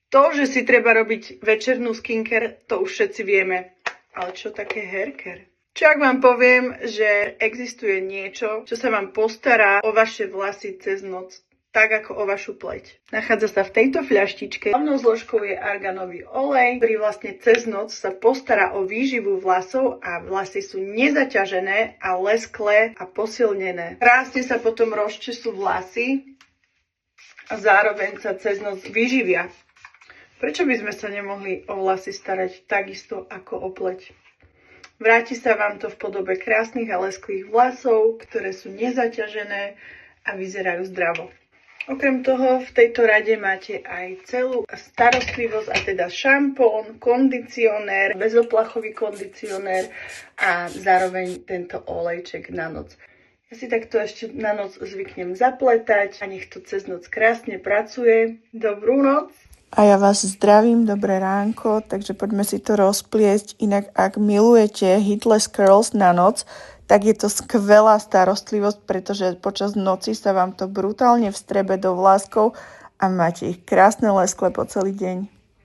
To, že si treba robiť večernú skincare, to už všetci vieme. Ale čo také haircare? Čo ak vám poviem, že existuje niečo, čo sa vám postará o vaše vlasy cez noc, tak ako o vašu pleť. Nachádza sa v tejto fľaštičke. Hlavnou zložkou je arganový olej, ktorý vlastne cez noc sa postará o výživu vlasov a vlasy sú nezaťažené a lesklé a posilnené. Krásne sa potom rozčesú vlasy a zároveň sa cez noc vyživia. Prečo by sme sa nemohli o vlasy starať takisto ako o pleť? Vráti sa vám to v podobe krásnych a lesklých vlasov, ktoré sú nezaťažené a vyzerajú zdravo. Okrem toho v tejto rade máte aj celú starostlivosť, a teda šampón, kondicionér, bezoplachový kondicionér a zároveň tento olejček na noc. Ja si takto ešte na noc zvyknem zapletať a nech to cez noc krásne pracuje. Dobrú noc! A ja vás zdravím, dobré ránko, takže poďme si to rozpliesť. Inak ak milujete Heatless Curls na noc, tak je to skvelá starostlivosť, pretože počas noci sa vám to brutálne vstrebe do vláskov a máte ich krásne lesklé po celý deň.